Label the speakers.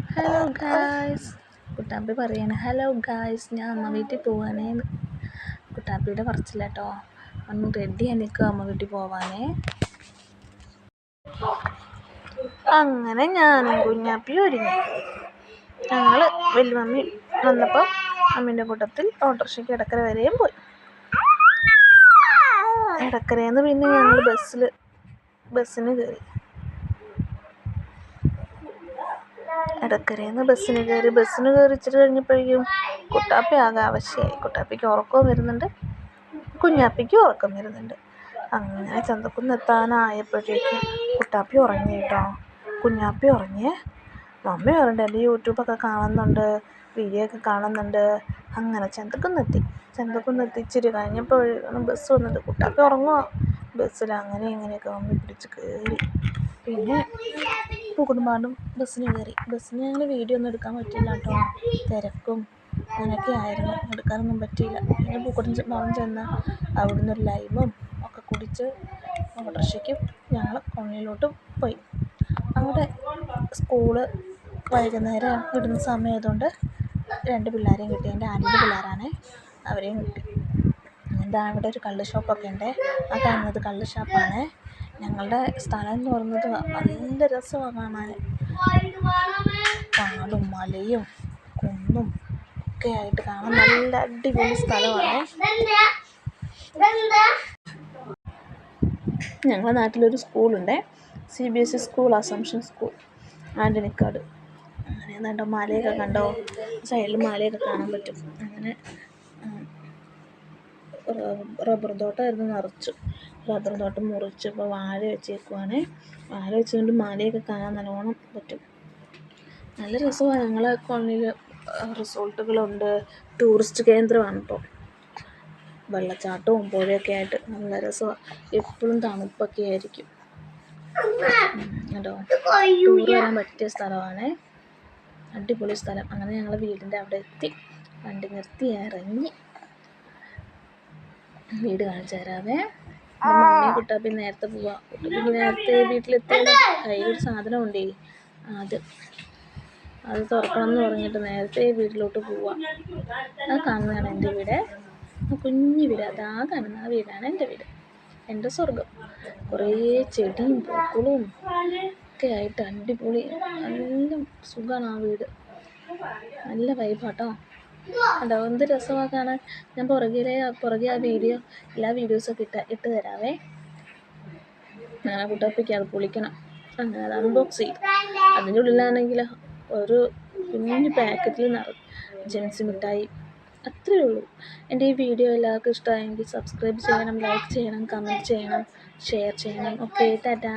Speaker 1: Hello guys, കുട്ടാപ്പി പറയാണ് hello guys, ഞാൻ അമ്മ വീട്ടിൽ പോവാനേ. കുട്ടാപ്പിയുടെ പറച്ചില്ല കേട്ടോ. ഒന്ന് റെഡിയായി നിൽക്കുക അമ്മ വീട്ടിൽ പോവാനേ. അങ്ങനെ ഞാനും കുഞ്ഞാപ്പി ഒരുങ്ങി. ഞങ്ങൾ വലിയമ്മി വന്നപ്പോൾ അമ്മീൻ്റെ കൂട്ടത്തിൽ ഓട്ടോറിക്ഷയ്ക്ക് എടക്കര വരെയും പോയി. എടക്കരയിൽ നിന്ന് പിന്നെ ഞങ്ങൾ ബസ്സിന് കയറി. എടക്കരയിൽ നിന്ന് ബസ്സിന് കയറി ഇച്ചിരി കഴിഞ്ഞപ്പോഴേക്കും കുട്ടാപ്പി ആകെ ആവശ്യമായി. കുട്ടാപ്പിക്ക് ഉറക്കവും വരുന്നുണ്ട്, കുഞ്ഞാപ്പിക്കും ഉറക്കം വരുന്നുണ്ട്. അങ്ങനെ ചന്തക്കുന്ന് എത്താനായപ്പോഴേക്കും കുട്ടാപ്പി ഉറങ്ങി കേട്ടോ. കുഞ്ഞാപ്പി ഉറങ്ങിയേ. മമ്മി പറഞ്ഞിട്ട് എൻ്റെ യൂട്യൂബൊക്കെ കാണുന്നുണ്ട്, വീഡിയോ ഒക്കെ കാണുന്നുണ്ട്. അങ്ങനെ ചന്തക്കുന്നെത്തി ഇച്ചിരി കഴിഞ്ഞപ്പോഴാണ് ബസ് വന്നത്. കുട്ടാപ്പി ഉറങ്ങുക ബസ്സിൽ. അങ്ങനെ ഇങ്ങനെയൊക്കെ മമ്മി പിടിച്ച് കയറി. പിന്നെ പൂക്കുടുംപാടും ബസ്സിന് കയറി. ബസ്സിന് ഞങ്ങൾ വീഡിയോ ഒന്നും എടുക്കാൻ പറ്റില്ല കേട്ടോ, തിരക്കും അങ്ങനെയൊക്കെ ആയിരുന്നു, എടുക്കാനൊന്നും പറ്റിയില്ല. പിന്നെ പൂക്കുടുംപാടം ചെന്ന് അവിടുന്ന് ഒരു ലൈമും ഒക്കെ കുടിച്ച് ഓട്ടോറിക്ഷയ്ക്ക് ഞങ്ങൾ കോളനിയിലോട്ട് പോയി. അവിടെ സ്കൂള് വൈകുന്നേരം വിടുന്ന സമയമായതുകൊണ്ട് 2 പിള്ളേരെയും കിട്ടി. എൻ്റെ ആൻറ്റിയുടെ പിള്ളേരാണേ, അവരെയും കിട്ടി. എന്താ ഇവിടെ ഒരു കള്ള് ഷോപ്പൊക്കെ ഉണ്ട്. ആ കാണുന്നത് കള്ള് ഷാപ്പാണ്. ഞങ്ങളുടെ സ്ഥലം എന്ന് പറയുന്നത് നല്ല രസമാണ് കാണാൻ. കാടും മലയും കുന്നും ഒക്കെ ആയിട്ട് കാണാൻ നല്ല അടിപൊളി സ്ഥലമാണ്. ഞങ്ങളുടെ നാട്ടിലൊരു സ്കൂളുണ്ട്, CBSE സ്കൂൾ, അസംഷൻ സ്കൂൾ, ആൻ്റണിക്കാട്. അങ്ങനെ കണ്ടോ, മലയൊക്കെ കണ്ടോ, സൈഡിൽ മലയൊക്കെ കാണാൻ പറ്റും. അങ്ങനെ റബ്ബർ തോട്ടമായിരുന്നു നിറച്ചു. റബ്ബർ തോട്ടം മുറിച്ച് ഇപ്പോൾ വാഴ വെച്ചേക്കുവാണ്. വാഴ വെച്ചുകൊണ്ട് മലയൊക്കെ കാണാൻ നല്ലോണം പറ്റും. നല്ല രസമാണ്. ഞങ്ങളെ കോളനിയിൽ റിസോർട്ടുകളുണ്ട്, ടൂറിസ്റ്റ് കേന്ദ്രമാണ് ഇപ്പോൾ. വെള്ളച്ചാട്ടവും പുഴയൊക്കെ ആയിട്ട് നല്ല രസമാണ്. എപ്പോഴും തണുപ്പൊക്കെ ആയിരിക്കും കേട്ടോ. ടൂർ വരാൻ പറ്റിയ സ്ഥലമാണ്, അടിപൊളി സ്ഥലം. അങ്ങനെ ഞങ്ങൾ വീടിൻ്റെ അവിടെ എത്തി, വണ്ടി നിർത്തി ഇറങ്ങി. വീട് കാണിച്ചു തരാവേ. മമ്മി കുട്ടാപ്പി നേരത്തെ പോവാ. കുട്ടാപ്പി നേരത്തെ വീട്ടിലെത്തിയാലും കയ്യിലൊരു സാധനം ഉണ്ടേ, അത് തുറക്കണം എന്ന് പറഞ്ഞിട്ട് നേരത്തെ വീട്ടിലോട്ട് പോവാം. ആ കാണുന്നതാണ് എൻ്റെ വീട്, കുഞ്ഞു വീട്. അതാ കാണുന്ന ആ വീടാണ് എൻ്റെ വീട്, എൻ്റെ സ്വർഗം. കുറേ ചെടിയും പൂക്കളും ഒക്കെ ആയിട്ട് അടിപൊളി, നല്ല സുഖമാണ് ആ വീട്. നല്ല വൈബാട്ടോ. കേട്ടോ, എന്ത് രസമാണ് കാണാൻ. ഞാൻ പുറകെ ആ വീഡിയോ, എല്ലാ വീഡിയോസൊക്കെ ഇട്ട് തരാവേ. അങ്ങനെ കുട്ടാപ്പിക്ക് അത് പൊളിക്കണം. അങ്ങനെ അത് അൺബോക്സ് ചെയ്യും. അതിൻ്റെ ഉള്ളിലാണെങ്കിൽ ഒരു കുഞ്ഞു പാക്കറ്റിൽ ജെംസ് മിഠായി, അത്രയേ ഉള്ളൂ. എൻ്റെ ഈ വീഡിയോ എല്ലാവർക്കും ഇഷ്ടമായെങ്കിൽ സബ്സ്ക്രൈബ് ചെയ്യണം, ലൈക്ക് ചെയ്യണം, കമൻറ്റ് ചെയ്യണം, ഷെയർ ചെയ്യണം. ഓക്കെ, ടാറ്റാ.